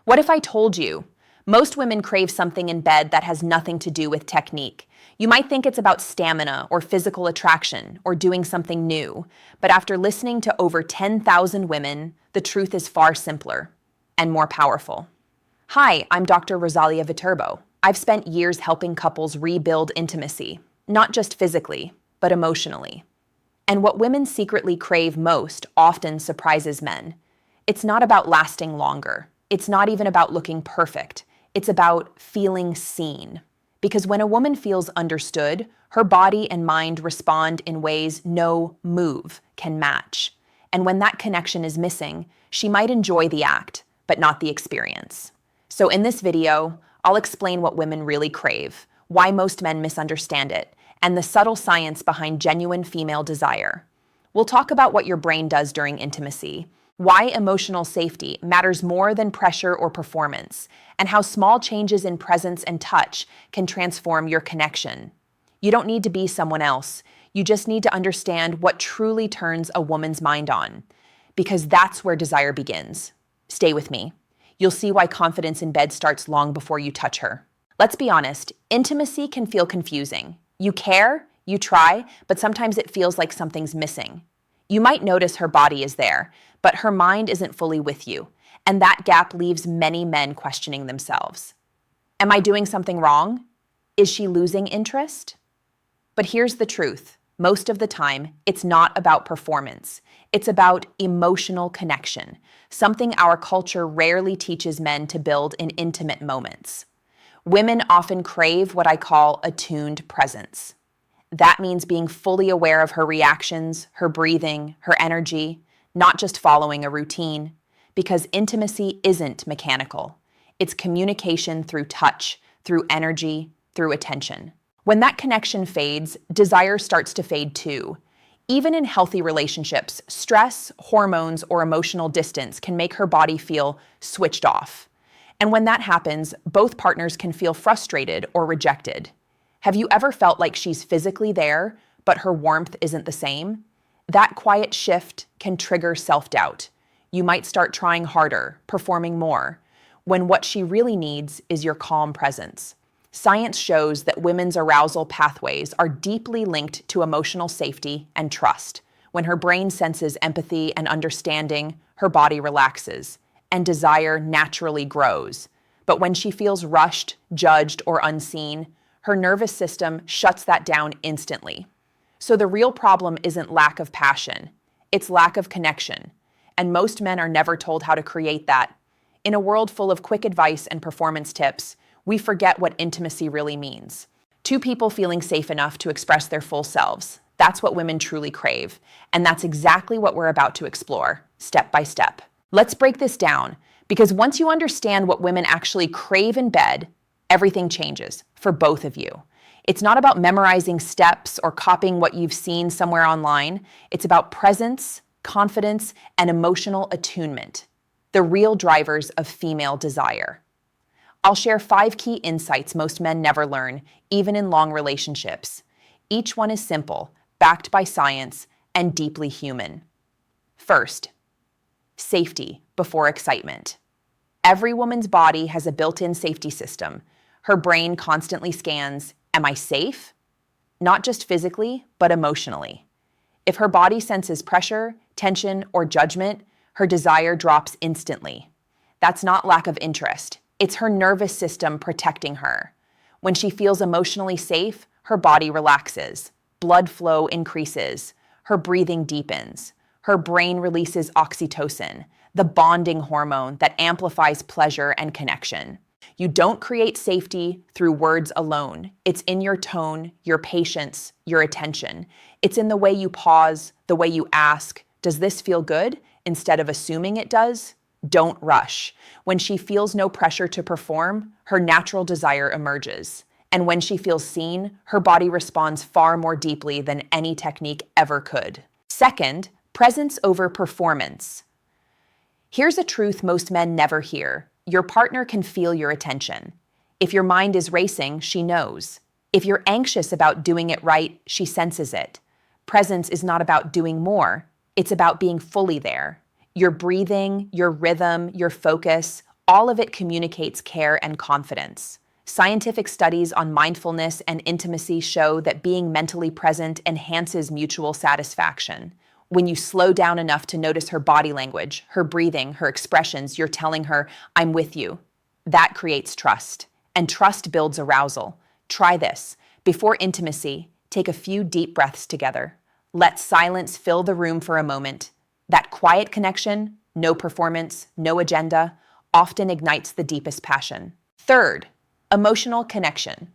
What if I told you? Most women crave something in bed that has nothing to do with technique. You might think it's about stamina or physical attraction or doing something new, but after listening to over 10,000 women, the truth is far simpler and more powerful. Hi, I'm Dr. Rosalia Viterbo. I've spent years helping couples rebuild intimacy, not just physically, but emotionally. And what women secretly crave most often surprises men. It's not about lasting longer. It's not even about looking perfect. It's about feeling seen. Because when a woman feels understood, her body and mind respond in ways no move can match. And when that connection is missing, she might enjoy the act, but not the experience. So in this video, I'll explain what women really crave, why most men misunderstand it, and the subtle science behind genuine female desire. We'll talk about what your brain does during intimacy, why emotional safety matters more than pressure or performance, and how small changes in presence and touch can transform your connection. You don't need to be someone else. You just need to understand what truly turns a woman's mind on, because that's where desire begins. Stay with me. You'll see why confidence in bed starts long before you touch her. Let's be honest, intimacy can feel confusing. You care, you try, but sometimes it feels like something's missing. You might notice her body is there, but her mind isn't fully with you, and that gap leaves many men questioning themselves. Am I doing something wrong? Is she losing interest? But here's the truth. Most of the time, it's not about performance. It's about emotional connection, something our culture rarely teaches men to build in intimate moments. Women often crave what I call attuned presence. That means being fully aware of her reactions, her breathing, her energy, not just following a routine, because intimacy isn't mechanical. It's communication through touch, through energy, through attention. When that connection fades, desire starts to fade too. Even in healthy relationships, stress, hormones, or emotional distance can make her body feel switched off. And when that happens, both partners can feel frustrated or rejected. Have you ever felt like she's physically there, but her warmth isn't the same? That quiet shift can trigger self-doubt. You might start trying harder, performing more, when what she really needs is your calm presence. Science shows that women's arousal pathways are deeply linked to emotional safety and trust. When her brain senses empathy and understanding, her body relaxes, and desire naturally grows. But when she feels rushed, judged, or unseen, her nervous system shuts that down instantly. So the real problem isn't lack of passion, it's lack of connection. And most men are never told how to create that. In a world full of quick advice and performance tips, we forget what intimacy really means. Two people feeling safe enough to express their full selves. That's what women truly crave. And that's exactly what we're about to explore, step by step. Let's break this down, because once you understand what women actually crave in bed, everything changes for both of you. It's not about memorizing steps or copying what you've seen somewhere online. It's about presence, confidence, and emotional attunement, the real drivers of female desire. I'll share 5 key insights most men never learn, even in long relationships. Each one is simple, backed by science, and deeply human. First, safety before excitement. Every woman's body has a built-in safety system. Her brain constantly scans, am I safe? Not just physically, but emotionally. If her body senses pressure, tension, or judgment, her desire drops instantly. That's not lack of interest. It's her nervous system protecting her. When she feels emotionally safe, her body relaxes, blood flow increases, her breathing deepens, her brain releases oxytocin, the bonding hormone that amplifies pleasure and connection. You don't create safety through words alone. It's in your tone, your patience, your attention. It's in the way you pause, the way you ask, does this feel good? Instead of assuming it does. Don't rush. When she feels no pressure to perform, her natural desire emerges. And when she feels seen, her body responds far more deeply than any technique ever could. Second, presence over performance. Here's a truth most men never hear. Your partner can feel your attention. If your mind is racing, she knows. If you're anxious about doing it right, she senses it. Presence is not about doing more. It's about being fully there. Your breathing, your rhythm, your focus, All of it communicates care and confidence. Scientific studies on mindfulness and intimacy show that being mentally present enhances mutual satisfaction. When you slow down enough to notice her body language, her breathing, her expressions, you're telling her, "I'm with you." That creates trust, and trust builds arousal. Try this. Before intimacy, take a few deep breaths together. Let silence fill the room for a moment. That quiet connection, no performance, no agenda, often ignites the deepest passion. Third, emotional connection.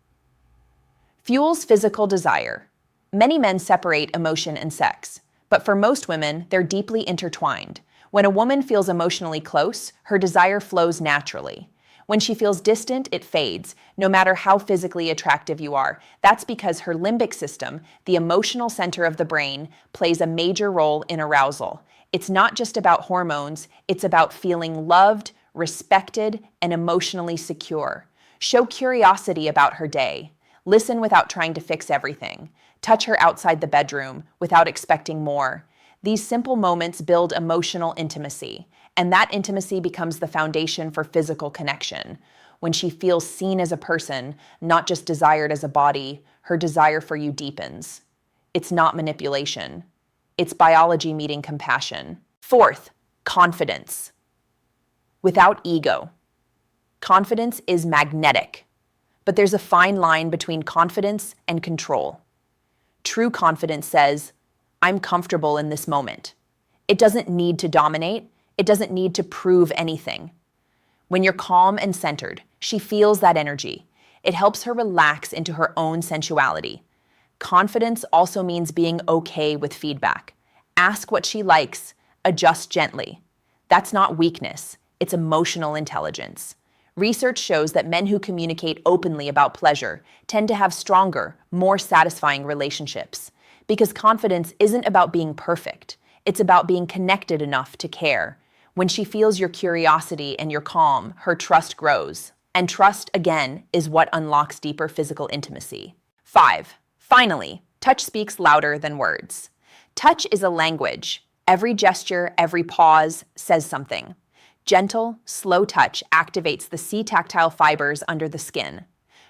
Fuels physical desire. Many men separate emotion and sex, but for most women, they're deeply intertwined. When a woman feels emotionally close, her desire flows naturally. When she feels distant, it fades, no matter how physically attractive you are. That's because her limbic system, the emotional center of the brain, plays a major role in arousal. It's not just about hormones, it's about feeling loved, respected, and emotionally secure. Show curiosity about her day. Listen without trying to fix everything. Touch her outside the bedroom without expecting more. These simple moments build emotional intimacy, and that intimacy becomes the foundation for physical connection. When she feels seen as a person, not just desired as a body, her desire for you deepens. It's not manipulation. It's biology meeting compassion. Fourth, confidence. Without ego. Confidence is magnetic, but there's a fine line between confidence and control. True confidence says, "I'm comfortable in this moment." It doesn't need to dominate. It doesn't need to prove anything. When you're calm and centered, she feels that energy. It helps her relax into her own sensuality. Confidence also means being okay with feedback. Ask what she likes, adjust gently. That's not weakness, it's emotional intelligence. Research shows that men who communicate openly about pleasure tend to have stronger, more satisfying relationships. Because confidence isn't about being perfect, it's about being connected enough to care. When she feels your curiosity and your calm, her trust grows. And trust, again, is what unlocks deeper physical intimacy. 5. Finally, touch speaks louder than words. Touch is a language. Every gesture, every pause says something. Gentle, slow touch activates the C-tactile fibers under the skin,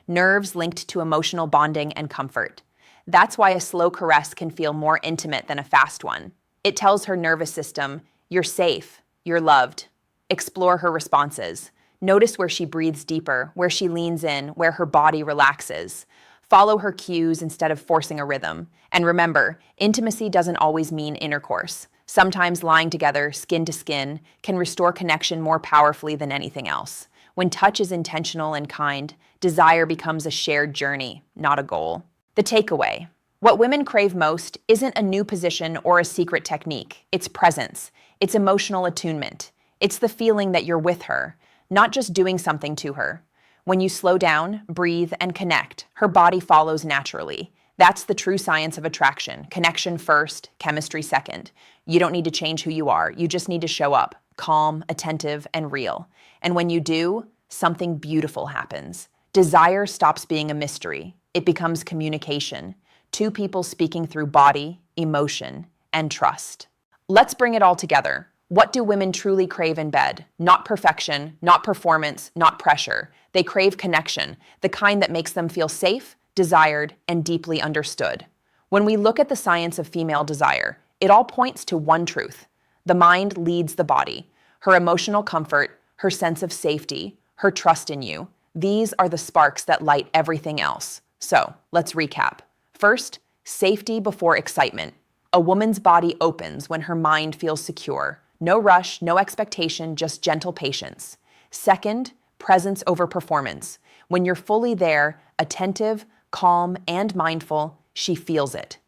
nerves linked to emotional bonding and comfort. That's why a slow caress can feel more intimate than a fast one. It tells her nervous system, "You're safe, you're loved." Explore her responses. Notice where she breathes deeper, where she leans in, where her body relaxes. Follow her cues instead of forcing a rhythm. And remember, intimacy doesn't always mean intercourse. Sometimes lying together, skin to skin, can restore connection more powerfully than anything else. When touch is intentional and kind, desire becomes a shared journey, not a goal. The takeaway: what women crave most isn't a new position or a secret technique. It's presence. It's emotional attunement. It's the feeling that you're with her, not just doing something to her. When you slow down, breathe, and connect, her body follows naturally. That's the true science of attraction. Connection first, chemistry second. You don't need to change who you are. You just need to show up, calm, attentive, and real. And when you do, something beautiful happens. Desire stops being a mystery. It becomes communication. Two people speaking through body, emotion, and trust. Let's bring it all together. What do women truly crave in bed? Not perfection, not performance, not pressure. They crave connection, the kind that makes them feel safe, desired, and deeply understood. When we look at the science of female desire, it all points to one truth. The mind leads the body. Her emotional comfort, her sense of safety, her trust in you. These are the sparks that light everything else. So, let's recap. First, safety before excitement. A woman's body opens when her mind feels secure. No rush, no expectation, just gentle patience. Second, presence over performance. When you're fully there, attentive, calm, and mindful, she feels it.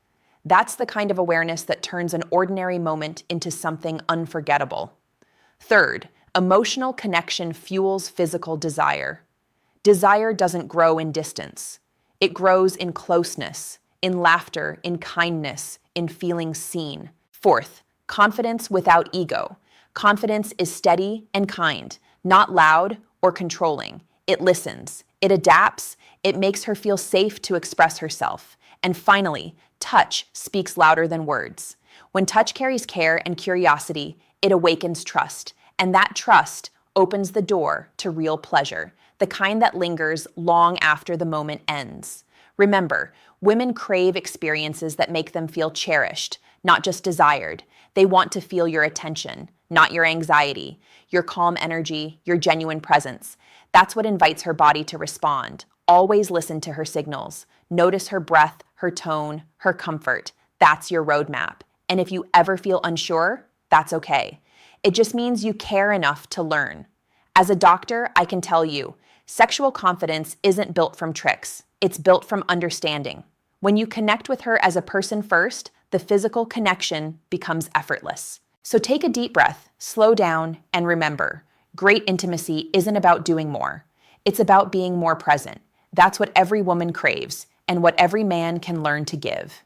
That's the kind of awareness that turns an ordinary moment into something unforgettable. Third, emotional connection fuels physical desire. Desire doesn't grow in distance. It grows in closeness, in laughter, in kindness, in feeling seen. Fourth, confidence without ego. Confidence is steady and kind, not loud or controlling. It listens, it adapts, it makes her feel safe to express herself. And finally, touch speaks louder than words. When touch carries care and curiosity, it awakens trust. And that trust, opens the door to real pleasure, the kind that lingers long after the moment ends. Remember, women crave experiences that make them feel cherished, not just desired. They want to feel your attention, not your anxiety, your calm energy, your genuine presence. That's what invites her body to respond. Always listen to her signals. Notice her breath, her tone, her comfort. That's your roadmap. And if you ever feel unsure, that's okay. It just means you care enough to learn. As a doctor, I can tell you, sexual confidence isn't built from tricks. It's built from understanding. When you connect with her as a person first, the physical connection becomes effortless. So take a deep breath, slow down, and remember, great intimacy isn't about doing more. It's about being more present. That's what every woman craves, and what every man can learn to give.